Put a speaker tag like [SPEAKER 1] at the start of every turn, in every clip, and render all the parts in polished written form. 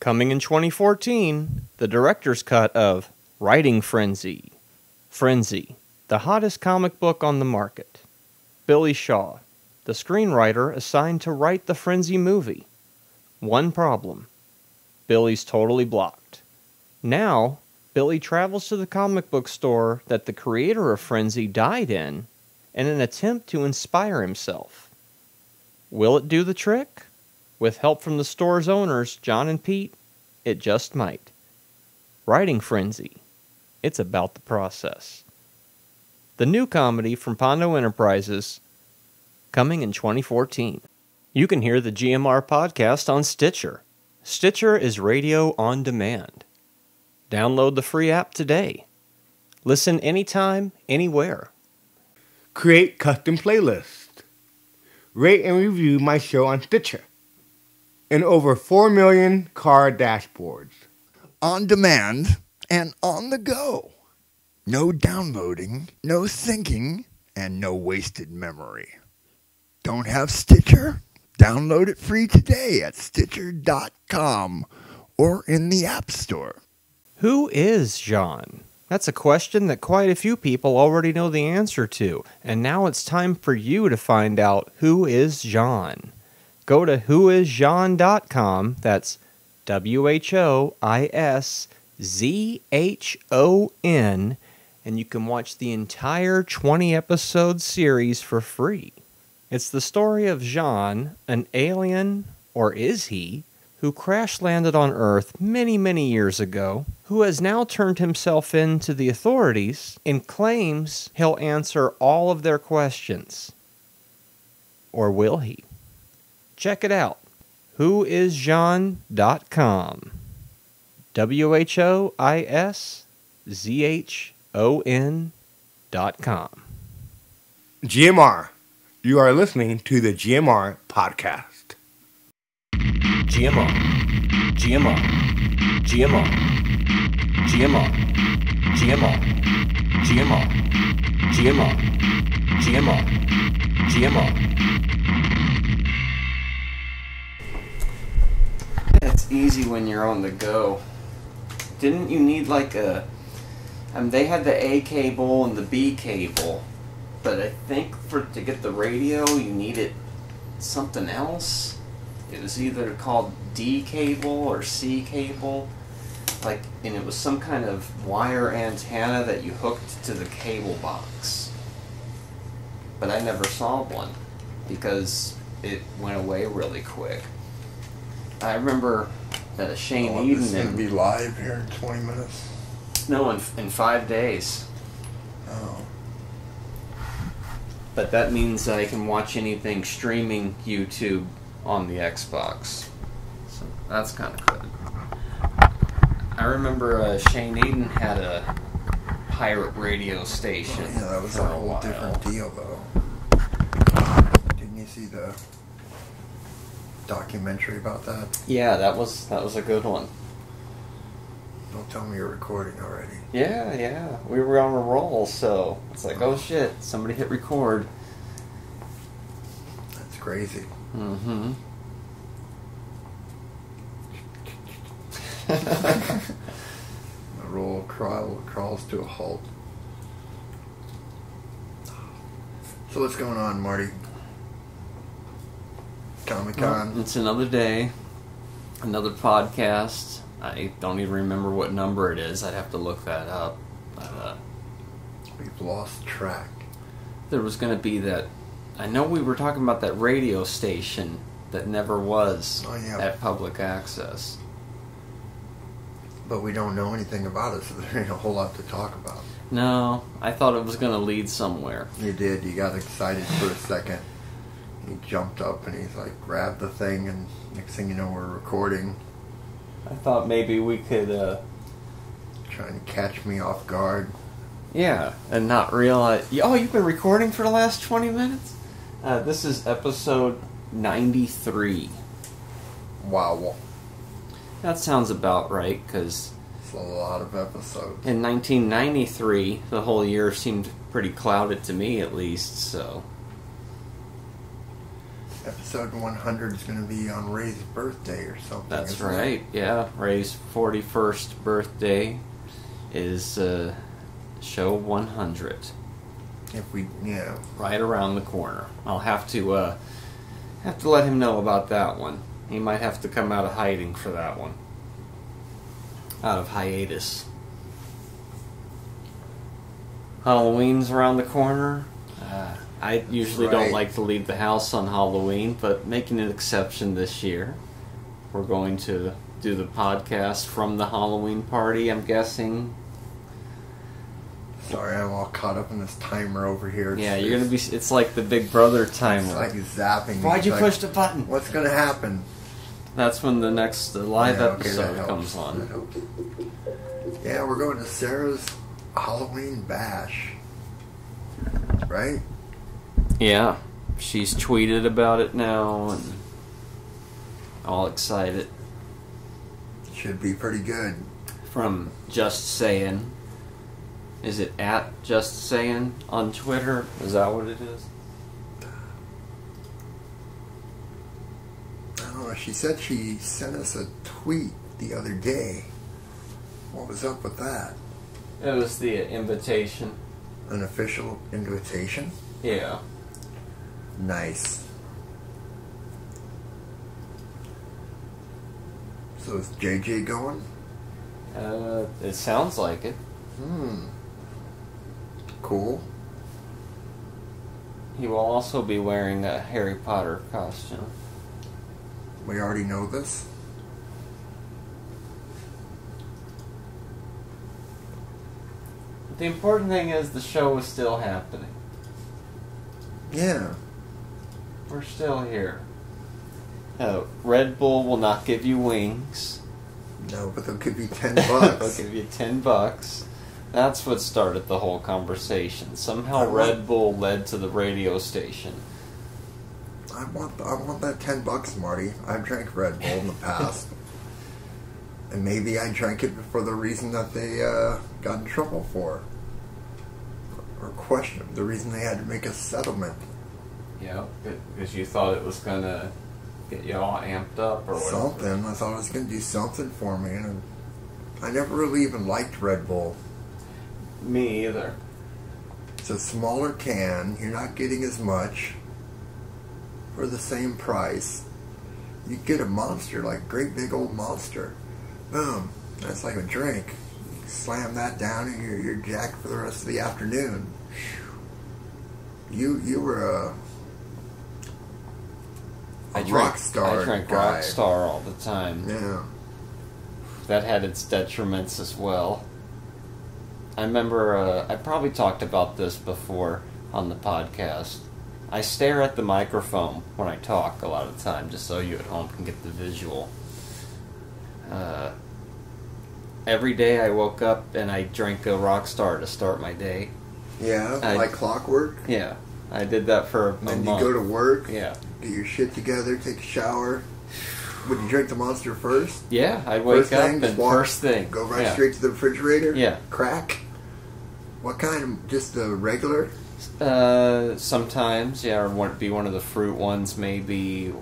[SPEAKER 1] Coming in 2014, the director's cut of Writing Frenzy. Frenzy, the hottest comic book on the market. Billy Shaw, the screenwriter assigned to write the Frenzy movie. One problem. Billy's totally blocked. Now, Billy travels to the comic book store that the creator of Frenzy died in an attempt to inspire himself. Will it do the trick? With help from the store's owners, John and Pete, it just might. Writing Frenzy. It's about the process. The new comedy from Pondo Enterprises, coming in 2014. You can hear the GMR Podcast on Stitcher. Stitcher is radio on demand. Download the free app today. Listen anytime, anywhere.
[SPEAKER 2] Create custom playlists. Rate and review my show on Stitcher. And over 4 million car dashboards.
[SPEAKER 3] On demand and on the go. No downloading, no syncing, and no wasted memory. Don't have Stitcher? Download it free today at Stitcher.com or in the App Store.
[SPEAKER 1] Who is Jean? That's a question that quite a few people already know the answer to, and now it's time for you to find out who is Jean. Go to whoisjean.com, that's WHOISZHON, and you can watch the entire 20-episode series for free. It's the story of Jean, an alien, or is he, who crash-landed on Earth many, many years ago, who has now turned himself in to the authorities and claims he'll answer all of their questions. Or will he? Check it out. Whoisjean.com. WHOISZHON.com.
[SPEAKER 2] GMR. You are listening to the GMR Podcast.
[SPEAKER 1] GMR. GMR. GMR. GMR. GMR. GMR. GMR. GMR. GMR. It's easy when you're on the go. Didn't you need like a... they had the A cable and the B cable, but I think to get the radio you needed something else. It was either called D cable or C cable, and it was some kind of wire antenna that you hooked to the cable box. But I never saw one because it went away really quick. I remember that Shane Eden...
[SPEAKER 3] This is going to be live here in 20 minutes?
[SPEAKER 1] No, in 5 days.
[SPEAKER 3] Oh.
[SPEAKER 1] But that means I can watch anything streaming YouTube on the Xbox. So that's kind of good. I remember Shane Eden had a pirate radio station.
[SPEAKER 3] Yeah, that was a whole different deal, though. Didn't you see the documentary about that?
[SPEAKER 1] Yeah, that was a good one.
[SPEAKER 3] Don't tell me you're recording already.
[SPEAKER 1] Yeah. We were on a roll, so it's like, oh shit, somebody hit record.
[SPEAKER 3] That's crazy.
[SPEAKER 1] Mm-hmm.
[SPEAKER 3] The roll crawls to a halt. So what's going on, Marty? Comic-Con?
[SPEAKER 1] Well, it's another day, another podcast. I don't even remember what number it is. I'd have to look that up. But,
[SPEAKER 3] we've lost track.
[SPEAKER 1] There was going to be that... I know we were talking about that radio station that never was at public access.
[SPEAKER 3] But we don't know anything about it, so there ain't a whole lot to talk about.
[SPEAKER 1] No, I thought it was going to lead somewhere.
[SPEAKER 3] You did. You got excited for a second. He jumped up and he's like, grabbed the thing, and next thing you know, we're recording.
[SPEAKER 1] I thought maybe we could...
[SPEAKER 3] Trying to catch me off guard.
[SPEAKER 1] Yeah, and not realize... Oh, you've been recording for the last 20 minutes? This is episode 93.
[SPEAKER 3] Wow.
[SPEAKER 1] That sounds about right, because...
[SPEAKER 3] It's a lot of episodes.
[SPEAKER 1] In 1993, the whole year seemed pretty clouded to me, at least, so...
[SPEAKER 3] episode 100 is going to be on Ray's birthday or something.
[SPEAKER 1] That's right. Yeah, Ray's 41st birthday is show 100. Right around the corner. I'll have to let him know about that one. He might have to come out of hiding for that one. Out of hiatus. Halloween's around the corner. I usually don't like to leave the house on Halloween, but making an exception this year. We're going to do the podcast from the Halloween party, I'm guessing.
[SPEAKER 3] Sorry, I'm all caught up in this timer over here.
[SPEAKER 1] You're going to be... It's like the Big Brother timer.
[SPEAKER 3] It's like zapping.
[SPEAKER 1] Why'd you push the button?
[SPEAKER 3] What's going to happen?
[SPEAKER 1] That's when the next live episode comes on.
[SPEAKER 3] Yeah, we're going to Sarah's Halloween bash. Right?
[SPEAKER 1] Yeah. She's tweeted about it now and all excited.
[SPEAKER 3] Should be pretty good.
[SPEAKER 1] From Just Saying. Is it at Just Saying on Twitter? Is that what it is?
[SPEAKER 3] I don't know. She said she sent us a tweet the other day. What was up with that?
[SPEAKER 1] It was the invitation.
[SPEAKER 3] An official invitation?
[SPEAKER 1] Yeah.
[SPEAKER 3] Nice. So is JJ going?
[SPEAKER 1] It sounds like it.
[SPEAKER 3] Cool.
[SPEAKER 1] He will also be wearing a Harry Potter costume.
[SPEAKER 3] We already know this?
[SPEAKER 1] The important thing is the show is still happening.
[SPEAKER 3] Yeah.
[SPEAKER 1] We're still here. Red Bull will not give you wings.
[SPEAKER 3] No, but they'll give you $10.
[SPEAKER 1] They'll give you $10. That's what started the whole conversation. Somehow Red Bull led to the radio station.
[SPEAKER 3] I want that $10, Marty. I've drank Red Bull in the past. And maybe I drank it for the reason that they got in trouble for. Or questioned. The reason they had to make a settlement.
[SPEAKER 1] Yeah, because you thought it was going to get you all amped up or whatever.
[SPEAKER 3] Something. I thought it was going to do something for me. And I never really even liked Red Bull.
[SPEAKER 1] Me either.
[SPEAKER 3] It's a smaller can. You're not getting as much for the same price. You get a Monster, like great big old Monster. Boom. That's like a drink. You slam that down and you're jacked for the rest of the afternoon. You were a rock star.
[SPEAKER 1] I drank Rockstar all the time.
[SPEAKER 3] Yeah.
[SPEAKER 1] That had its detriments as well. I remember, I probably talked about this before on the podcast. I stare at the microphone when I talk a lot of the time, just so you at home can get the visual. Every day I woke up and I drank a Rockstar to start my day.
[SPEAKER 3] Yeah, like clockwork?
[SPEAKER 1] Yeah, I did that for a month.
[SPEAKER 3] And you go to work,
[SPEAKER 1] yeah,
[SPEAKER 3] get your shit together, take a shower. Would you drink the Monster first?
[SPEAKER 1] Yeah, I'd wake up and first thing.
[SPEAKER 3] Go right straight to the refrigerator?
[SPEAKER 1] Yeah.
[SPEAKER 3] Crack? What kind? Just the regular?
[SPEAKER 1] Sometimes, yeah, or be one of the fruit ones maybe,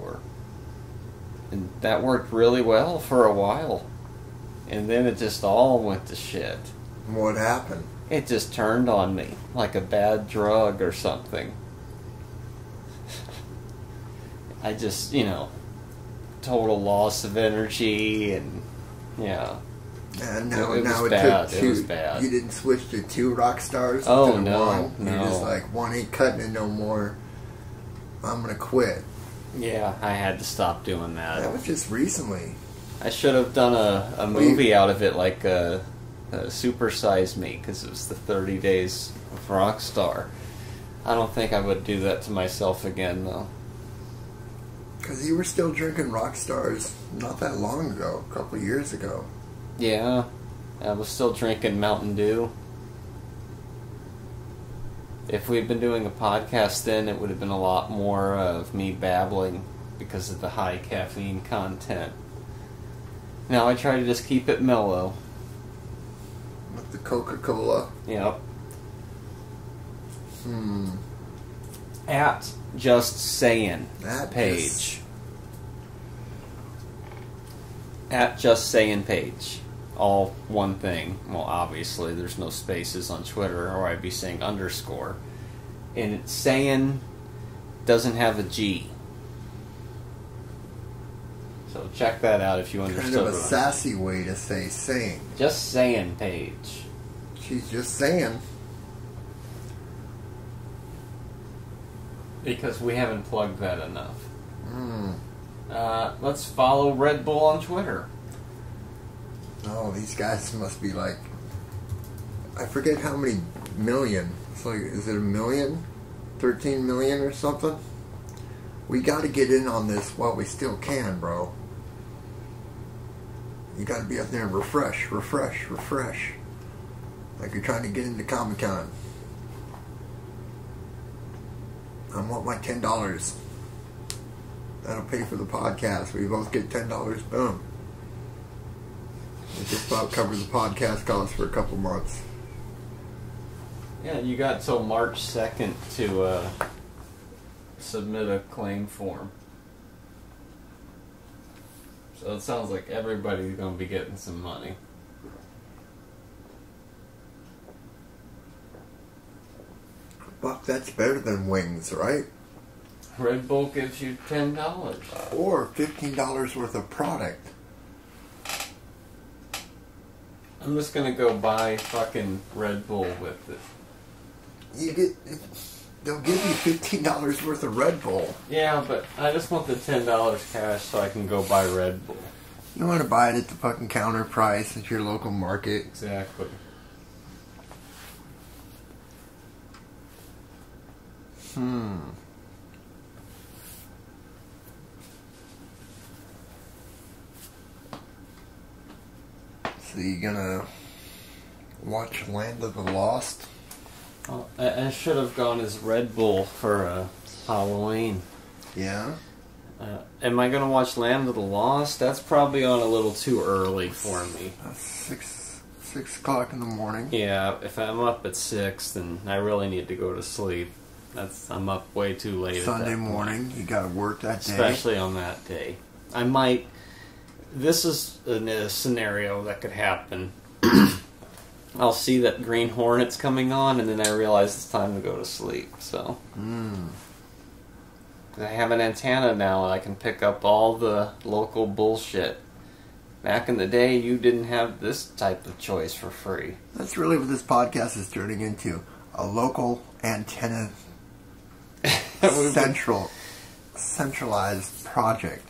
[SPEAKER 1] and that worked really well for a while. And then it just all went to shit.
[SPEAKER 3] What happened?
[SPEAKER 1] It just turned on me, like a bad drug or something. I just, total loss of energy, and, yeah.
[SPEAKER 3] And
[SPEAKER 1] it
[SPEAKER 3] now
[SPEAKER 1] was
[SPEAKER 3] it
[SPEAKER 1] bad.
[SPEAKER 3] took two.
[SPEAKER 1] It was bad.
[SPEAKER 3] You didn't switch to 2 Rockstars?
[SPEAKER 1] Oh,
[SPEAKER 3] instead
[SPEAKER 1] no,
[SPEAKER 3] of 1?
[SPEAKER 1] no.
[SPEAKER 3] You're just like, one ain't cutting it no more. I'm going to quit.
[SPEAKER 1] Yeah, I had to stop doing that.
[SPEAKER 3] That was just recently.
[SPEAKER 1] I should have done a movie out of it, like Super Size Me, because it was the 30 Days of Rockstar. I don't think I would do that to myself again, though.
[SPEAKER 3] Because you were still drinking Rockstars not that long ago, a couple of years ago.
[SPEAKER 1] Yeah, I was still drinking Mountain Dew. If we'd been doing a podcast then, it would have been a lot more of me babbling because of the high caffeine content. Now I try to just keep it mellow.
[SPEAKER 3] With the Coca-Cola.
[SPEAKER 1] Yep. At Just Sayin'
[SPEAKER 3] That
[SPEAKER 1] page. At Just Sayin' page. All one thing. Well, obviously, there's no spaces on Twitter, or I'd be saying underscore. And Sayin' doesn't have a G. So check that out if you understood.
[SPEAKER 3] Kind of a sassy way to say saying.
[SPEAKER 1] Just Sayin' page.
[SPEAKER 3] She's just saying.
[SPEAKER 1] Because we haven't plugged that enough. Let's follow Red Bull on Twitter.
[SPEAKER 3] Oh, these guys must be like, I forget how many million. It's like, is it 1 million? 13 million or something? We got to get in on this while we still can, bro. You got to be up there and refresh. Like you're trying to get into Comic-Con. I want my $10. That'll pay for the podcast. We both get $10. Boom. It just about covers the podcast costs for a couple months.
[SPEAKER 1] Yeah, you got till March 2nd to submit a claim form. So it sounds like everybody's going to be getting some money.
[SPEAKER 3] Buck, that's better than wings, right?
[SPEAKER 1] Red Bull gives you $10.
[SPEAKER 3] Or $15 worth of product.
[SPEAKER 1] I'm just going to go buy fucking Red Bull with it.
[SPEAKER 3] They'll give you $15 worth of Red Bull.
[SPEAKER 1] Yeah, but I just want the $10 cash so I can go buy Red Bull.
[SPEAKER 3] You want to buy it at the fucking counter price at your local market.
[SPEAKER 1] Exactly.
[SPEAKER 3] So you gonna watch Land of the Lost?
[SPEAKER 1] Oh, I should have gone as Red Bull for Halloween.
[SPEAKER 3] Yeah?
[SPEAKER 1] Am I going to watch Land of the Lost? That's probably on a little too early for me.
[SPEAKER 3] That's 6 o'clock in the morning.
[SPEAKER 1] Yeah, if I'm up at 6, then I really need to go to sleep. I'm up way too late.
[SPEAKER 3] Sunday
[SPEAKER 1] at that
[SPEAKER 3] morning,
[SPEAKER 1] point.
[SPEAKER 3] you gotta work that day.
[SPEAKER 1] Especially on that day. I might... This is a scenario that could happen. I'll see that Green Hornet's coming on, and then I realize it's time to go to sleep, so... I have an antenna now, and I can pick up all the local bullshit. Back in the day, you didn't have this type of choice for free.
[SPEAKER 3] That's really what this podcast is turning into. A local antenna centralized project.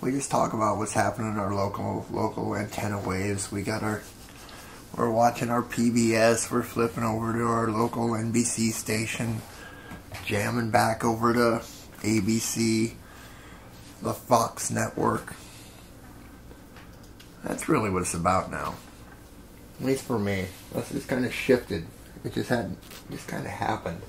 [SPEAKER 3] We just talk about what's happening in our local antenna waves. We're watching our PBS. We're flipping over to our local NBC station, jamming back over to ABC, the Fox network. That's really what it's about now. At least for me. That's just kind of shifted. It just kind of happened.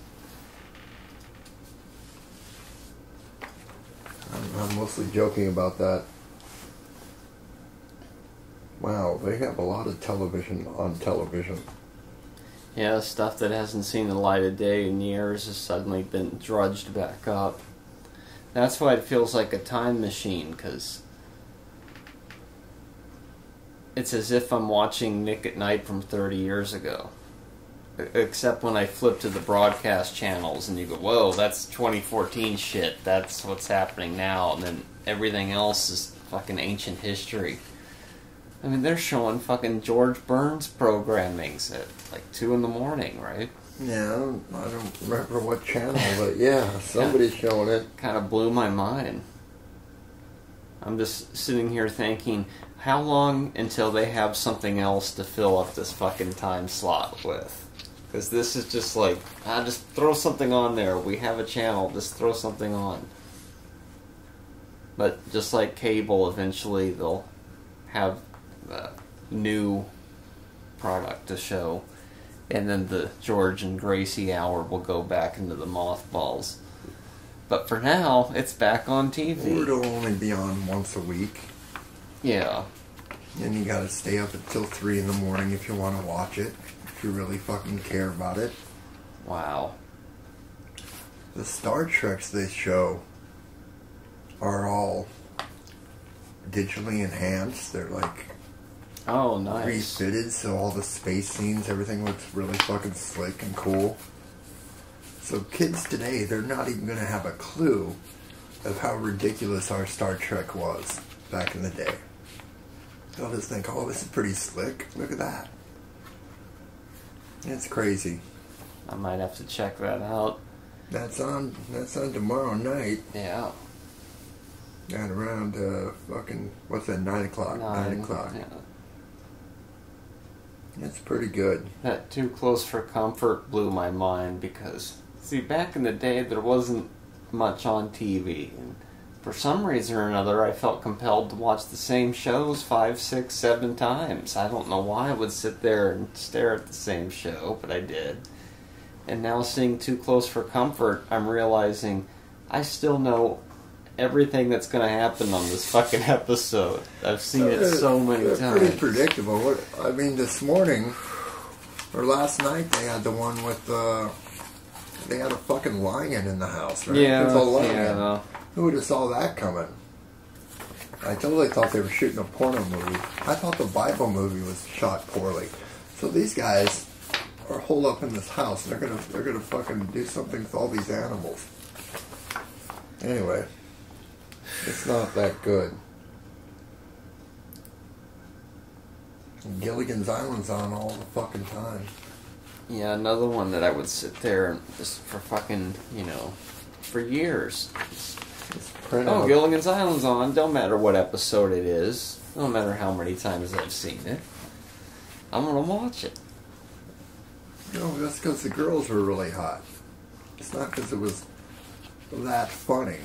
[SPEAKER 3] I'm mostly joking about that. Wow, they have a lot of television on television.
[SPEAKER 1] Yeah, stuff that hasn't seen the light of day in years has suddenly been drudged back up. That's why it feels like a time machine, because it's as if I'm watching Nick at Night from 30 years ago. Except when I flip to the broadcast channels and you go, whoa, that's 2014 shit, that's what's happening now, and then everything else is fucking ancient history. I mean, they're showing fucking George Burns programmings at like 2 in the morning, right?
[SPEAKER 3] Yeah, I don't remember what channel, but yeah, somebody's showing it.
[SPEAKER 1] Kind of blew my mind. I'm just sitting here thinking, how long until they have something else to fill up this fucking time slot with? Because this is just like, just throw something on there. We have a channel, just throw something on. But just like cable, eventually they'll have new product to show. And then the George and Gracie hour will go back into the mothballs. But for now, it's back on TV.
[SPEAKER 3] Or it'll only be on once a week.
[SPEAKER 1] Yeah.
[SPEAKER 3] And you gotta stay up until 3 in the morning if you want to watch it. If you really fucking care about it.
[SPEAKER 1] Wow.
[SPEAKER 3] The Star Treks they show are all digitally enhanced. They're like
[SPEAKER 1] Oh, nice.
[SPEAKER 3] refitted, so all the space scenes, everything looks really fucking slick and cool. So kids today, they're not even going to have a clue of how ridiculous our Star Trek was back in the day. They'll just think, oh, this is pretty slick. Look at that. It's crazy.
[SPEAKER 1] I might have to check that out.
[SPEAKER 3] That's on tomorrow night
[SPEAKER 1] Yeah.
[SPEAKER 3] at around fucking, what's that, 9 o'clock? 9 o'clock.
[SPEAKER 1] Yeah.
[SPEAKER 3] It's pretty good.
[SPEAKER 1] That Too Close for Comfort blew my mind because, see, back in the day there wasn't much on TV. And for some reason or another, I felt compelled to watch the same shows 5, 6, 7 times. I don't know why I would sit there and stare at the same show, but I did. And now seeing Too Close for Comfort, I'm realizing I still know everything that's going to happen on this fucking episode. I've seen it so many
[SPEAKER 3] they're
[SPEAKER 1] times.
[SPEAKER 3] pretty predictable. I mean, this morning, or last night, they had the one with, they had a fucking lion in the house, right?
[SPEAKER 1] Yeah,
[SPEAKER 3] There's a lion.
[SPEAKER 1] yeah.
[SPEAKER 3] Who would have saw that coming? I totally thought they were shooting a porno movie. I thought the Bible movie was shot poorly. So these guys are holed up in this house. They're gonna fucking do something with all these animals. Anyway, it's not that good. Gilligan's Island's on all the fucking time.
[SPEAKER 1] Yeah, another one that I would sit there and just for fucking, for years. Oh, Gilligan's Island's on. Don't matter what episode it is. Don't matter how many times I've seen it. I'm gonna watch it.
[SPEAKER 3] No, that's because the girls were really hot. It's not because it was that funny.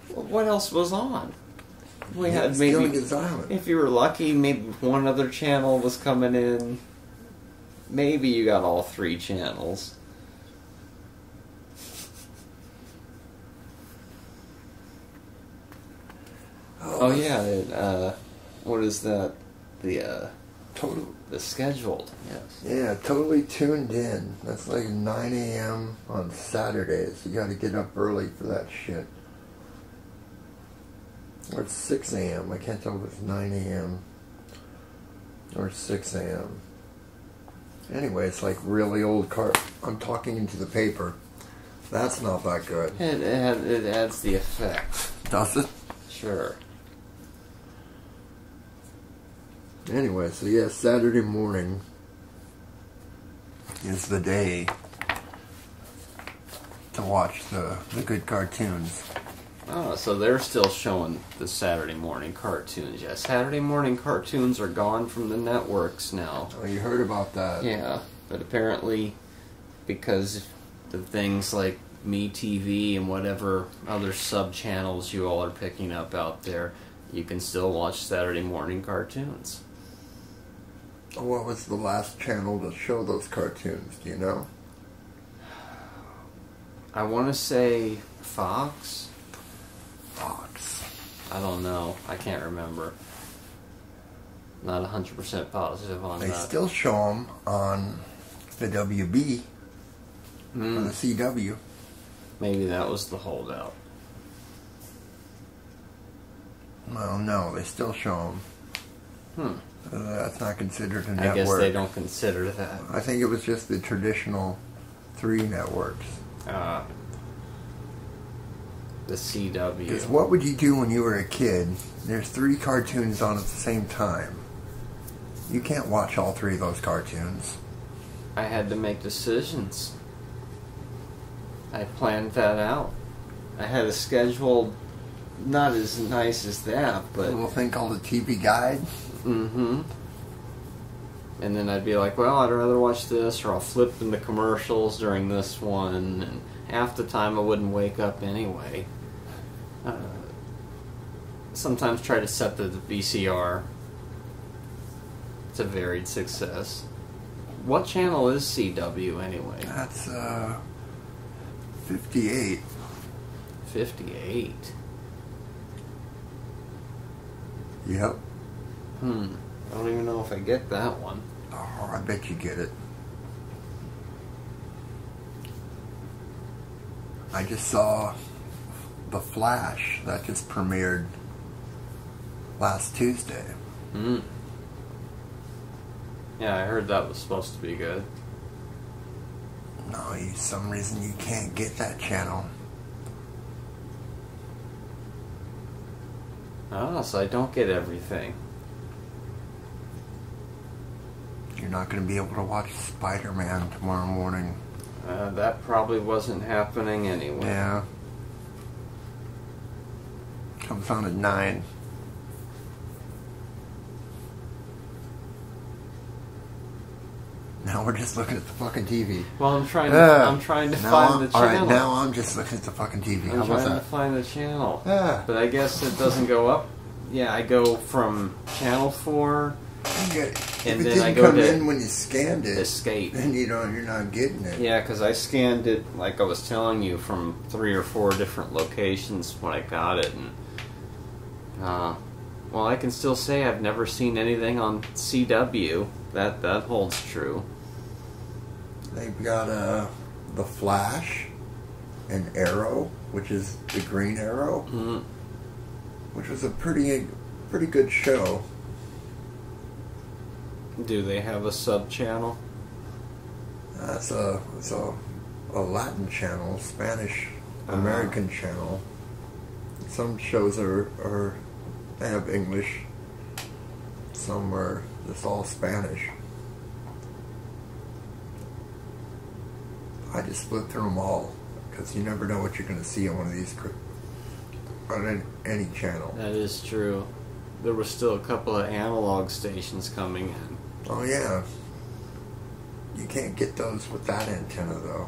[SPEAKER 1] Well, what else was on? We had
[SPEAKER 3] It's
[SPEAKER 1] maybe,
[SPEAKER 3] Gilligan's Island.
[SPEAKER 1] if you were lucky, maybe one other channel was coming in. Maybe you got all 3 channels. Oh yeah, what is that? The scheduled, yes.
[SPEAKER 3] Yeah, totally tuned in. That's like 9 a.m. on Saturdays. You gotta get up early for that shit. Or it's 6 a.m. I can't tell if it's 9 a.m. or 6 a.m. Anyway, it's like really old car. I'm talking into the paper. That's not that good.
[SPEAKER 1] It adds the effect.
[SPEAKER 3] Does it?
[SPEAKER 1] Sure.
[SPEAKER 3] Anyway, so yeah, Saturday morning is the day to watch the good cartoons.
[SPEAKER 1] Oh, so they're still showing the Saturday morning cartoons. Yeah, Saturday morning cartoons are gone from the networks now.
[SPEAKER 3] Oh, you heard about that?
[SPEAKER 1] Yeah, but apparently because of things like MeTV and whatever other sub-channels you all are picking up out there, you can still watch Saturday morning cartoons.
[SPEAKER 3] What was the last channel to show those cartoons? Do you know?
[SPEAKER 1] I want to say Fox.
[SPEAKER 3] Fox.
[SPEAKER 1] I don't know. I can't remember. Not 100% positive on
[SPEAKER 3] They
[SPEAKER 1] that.
[SPEAKER 3] still show them on the WB or the CW.
[SPEAKER 1] Maybe that was the holdout.
[SPEAKER 3] Well, no, they still show them. That's not considered a network.
[SPEAKER 1] I guess they don't consider that.
[SPEAKER 3] I think it was just the traditional 3 networks.
[SPEAKER 1] The CW.
[SPEAKER 3] Because what would you do when you were a kid? There's 3 cartoons on at the same time. You can't watch all 3 of those cartoons.
[SPEAKER 1] I had to make decisions. I planned that out. I had a schedule not as nice as that,
[SPEAKER 3] A
[SPEAKER 1] but...
[SPEAKER 3] little thing called a TV guide.
[SPEAKER 1] Mm-hmm. And then I'd be like, well, I'd rather watch this, or I'll flip in the commercials during this one, and half the time I wouldn't wake up anyway. Sometimes try to set the VCR. It's a varied success. What channel is CW anyway?
[SPEAKER 3] That's 58.
[SPEAKER 1] 58.
[SPEAKER 3] Yep.
[SPEAKER 1] I don't even know if I get that one.
[SPEAKER 3] Oh, I bet you get it. I just saw The Flash that just premiered last Tuesday.
[SPEAKER 1] Yeah, I heard that was supposed to be good.
[SPEAKER 3] No, some reason you can't get that channel.
[SPEAKER 1] Oh, so I don't get everything.
[SPEAKER 3] You're not going to be able to watch Spider-Man tomorrow morning.
[SPEAKER 1] That probably wasn't happening anyway.
[SPEAKER 3] Yeah. Comes on at 9. Now we're just looking at the fucking TV.
[SPEAKER 1] Well, I'm trying to find the channel.
[SPEAKER 3] Alright, now I'm just looking at the fucking TV.
[SPEAKER 1] I'm
[SPEAKER 3] How about
[SPEAKER 1] trying to
[SPEAKER 3] that?
[SPEAKER 1] find the channel.
[SPEAKER 3] Yeah.
[SPEAKER 1] But I guess it doesn't go up. Yeah, I go from channel 4,
[SPEAKER 3] And
[SPEAKER 1] and
[SPEAKER 3] it
[SPEAKER 1] then
[SPEAKER 3] didn't
[SPEAKER 1] I go
[SPEAKER 3] come
[SPEAKER 1] to
[SPEAKER 3] in when you scanned it.
[SPEAKER 1] escape.
[SPEAKER 3] Then you're not getting it.
[SPEAKER 1] Yeah, because I scanned it, like I was telling you, from 3 or 4 different locations when I got it. And well, I can still say I've never seen anything on CW. That holds true.
[SPEAKER 3] They've got The Flash and Arrow, which is the Green Arrow, which was a pretty good show.
[SPEAKER 1] Do they have a sub-channel?
[SPEAKER 3] It's a Latin channel, Spanish American channel. Some shows they have English. Some are just all Spanish. I just flipped through them all because you never know what you're going to see on one of these on any channel.
[SPEAKER 1] That is true. There were still a couple of analog stations coming in.
[SPEAKER 3] Oh yeah. You can't get those with that antenna though.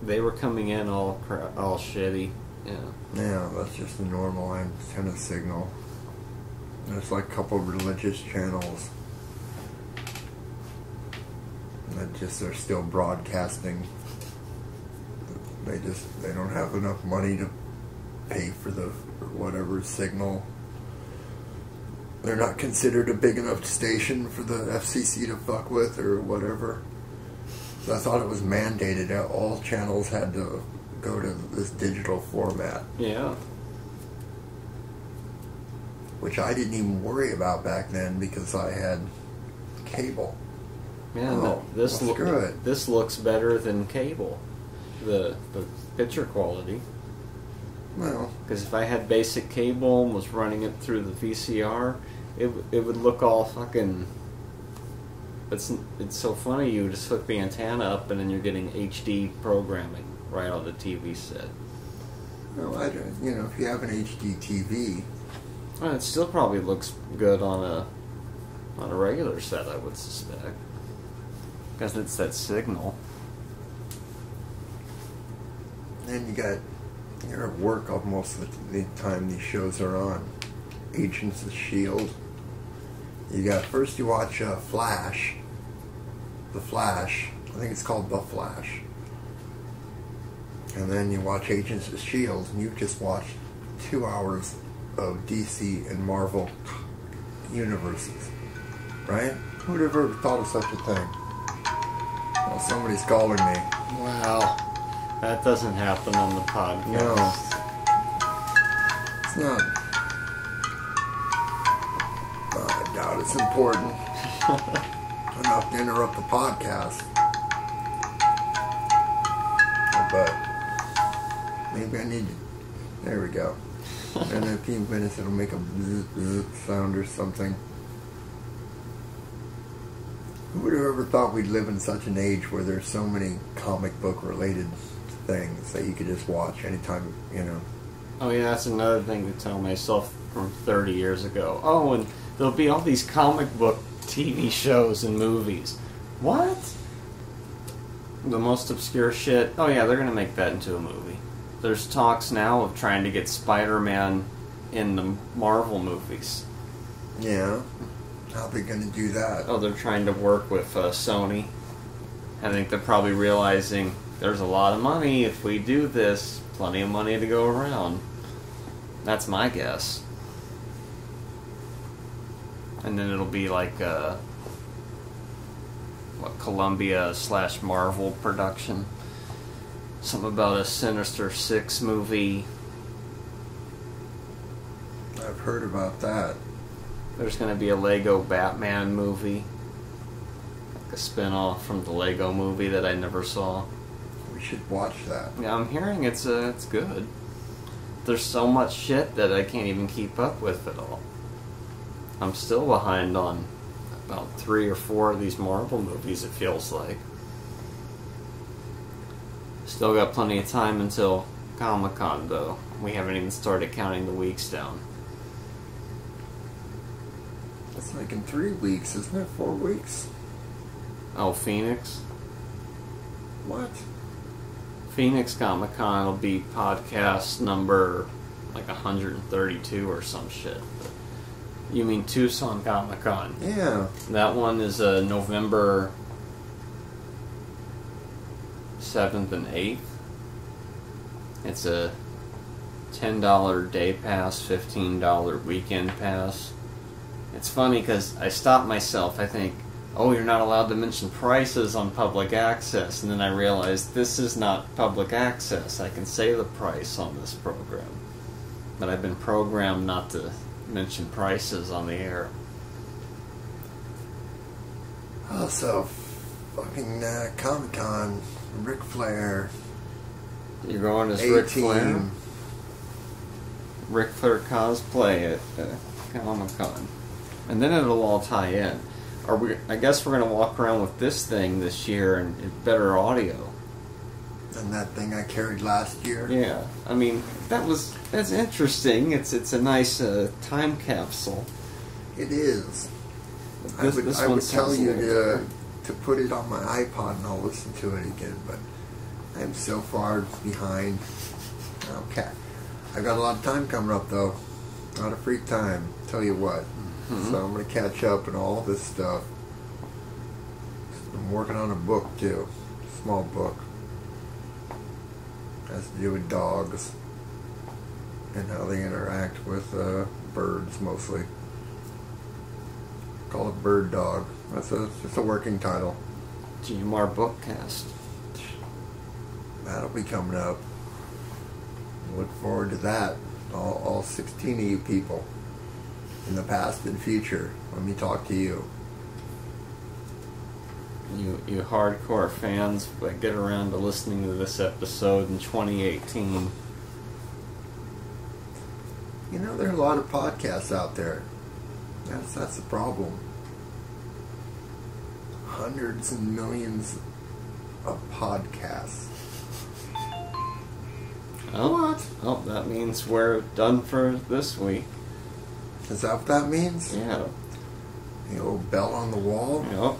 [SPEAKER 1] They were coming in all shitty. Yeah.
[SPEAKER 3] Yeah, that's just a normal antenna signal. There's like a couple of religious channels that just are still broadcasting. They don't have enough money to pay for the whatever signal. They're not considered a big enough station for the FCC to fuck with or whatever. So I thought it was mandated that all channels had to go to this digital format.
[SPEAKER 1] Yeah.
[SPEAKER 3] Which I didn't even worry about back then because I had cable.
[SPEAKER 1] Yeah, this
[SPEAKER 3] good.
[SPEAKER 1] This looks better than cable. The picture quality.
[SPEAKER 3] Well,
[SPEAKER 1] because if I had basic cable and was running it through the VCR, it would look all fucking. It's so funny. You just hook the antenna up and then you're getting HD programming right on the TV set.
[SPEAKER 3] well, if you have an HD TV,
[SPEAKER 1] Well, it still probably looks good on a regular set, I would suspect, because it's that signal.
[SPEAKER 3] then you're at work most of the time these shows are on. Agents of S.H.I.E.L.D. First you watch Flash. The Flash. I think it's called The Flash. And then you watch Agents of S.H.I.E.L.D. and you've just watched 2 hours of DC and Marvel universes. Right? Who would have ever thought of such a thing? Well, somebody's calling me.
[SPEAKER 1] Wow. That doesn't happen on the podcast.
[SPEAKER 3] No. It's not. I doubt it's important enough to interrupt the podcast. But maybe I need to. There we go. In a few minutes it'll make a bzz, bzz sound or something. Who would have ever thought we'd live in such an age where there's so many comic book related things that you could just watch anytime,
[SPEAKER 1] Oh yeah, that's another thing to tell myself from 30 years ago. Oh, and there'll be all these comic book TV shows and movies. What? The most obscure shit. Oh yeah, they're gonna make that into a movie. There's talks now of trying to get Spider-Man in the Marvel movies.
[SPEAKER 3] Yeah. How are they going to do that?
[SPEAKER 1] Oh, they're trying to work with Sony. I think they're probably realizing there's a lot of money if we do this. Plenty of money to go around. That's my guess. And then it'll be like Columbia / Marvel production. Something about a Sinister Six movie.
[SPEAKER 3] I've heard about that.
[SPEAKER 1] There's going to be a Lego Batman movie. Like a spin-off from the Lego movie that I never saw.
[SPEAKER 3] We should watch that.
[SPEAKER 1] Yeah, I'm hearing it's good. There's so much shit that I can't even keep up with it all. I'm still behind on about 3 or 4 of these Marvel movies, it feels like. Still got plenty of time until Comic-Con, though. We haven't even started counting the weeks down.
[SPEAKER 3] That's like in 3 weeks, isn't it? 4 weeks?
[SPEAKER 1] Oh, Phoenix?
[SPEAKER 3] What?
[SPEAKER 1] Phoenix Comic-Con will be podcast number like 132 or some shit. You mean Tucson Comic-Con?
[SPEAKER 3] Yeah.
[SPEAKER 1] That one is November 7th and 8th. It's a $10 day pass, $15 weekend pass. It's funny because I stopped myself. I think, oh, you're not allowed to mention prices on public access. And then I realized this is not public access. I can say the price on this program. But I've been programmed not to mention prices on the air.
[SPEAKER 3] Also, fucking Comic-Con, Ric Flair.
[SPEAKER 1] You're going as Ric
[SPEAKER 3] A-Team.
[SPEAKER 1] Flair? Ric Flair cosplay at Comic-Con. And then it'll all tie in. I guess we're going to walk around with this thing this year and better audio.
[SPEAKER 3] And that thing I carried last year.
[SPEAKER 1] Yeah, I mean, that's interesting. It's a nice time capsule.
[SPEAKER 3] It is.
[SPEAKER 1] This
[SPEAKER 3] I
[SPEAKER 1] one
[SPEAKER 3] would tell
[SPEAKER 1] sounds
[SPEAKER 3] you
[SPEAKER 1] a little
[SPEAKER 3] to put it on my iPod and I'll listen to it again, but I'm so far behind. Okay. I got a lot of time coming up, though. A lot of free time. Tell you what.
[SPEAKER 1] Mm-hmm.
[SPEAKER 3] So I'm going to catch up and all this stuff. I'm working on a book, too. Small book. Has to do with dogs and how they interact with birds, mostly. Call it BirdDog. That's just a working title.
[SPEAKER 1] GMR Bookcast.
[SPEAKER 3] That'll be coming up. Look forward to that. All 16 of you people. In the past and future. Let me talk to you.
[SPEAKER 1] You hardcore fans that get around to listening to this episode in 2018.
[SPEAKER 3] You know, there are a lot of podcasts out there. That's the problem. Hundreds and millions of podcasts.
[SPEAKER 1] Oh,
[SPEAKER 3] What?
[SPEAKER 1] Oh, that means we're done for this week.
[SPEAKER 3] Is that what that means?
[SPEAKER 1] Yeah.
[SPEAKER 3] The old bell on the wall?
[SPEAKER 1] Yep.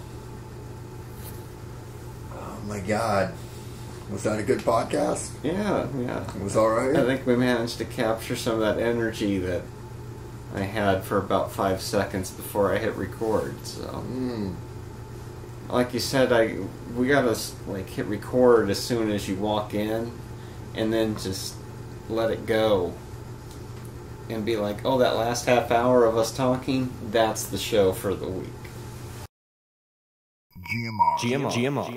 [SPEAKER 3] Oh my God. Was that a good podcast?
[SPEAKER 1] Yeah.
[SPEAKER 3] It was alright?
[SPEAKER 1] I think we managed to capture some of that energy that I had for about 5 seconds before I hit record. So, like you said, we gotta hit record as soon as you walk in, and then just let it go, and be like, oh, that last half hour of us talking, that's the show for the week.
[SPEAKER 3] GMR. GMR.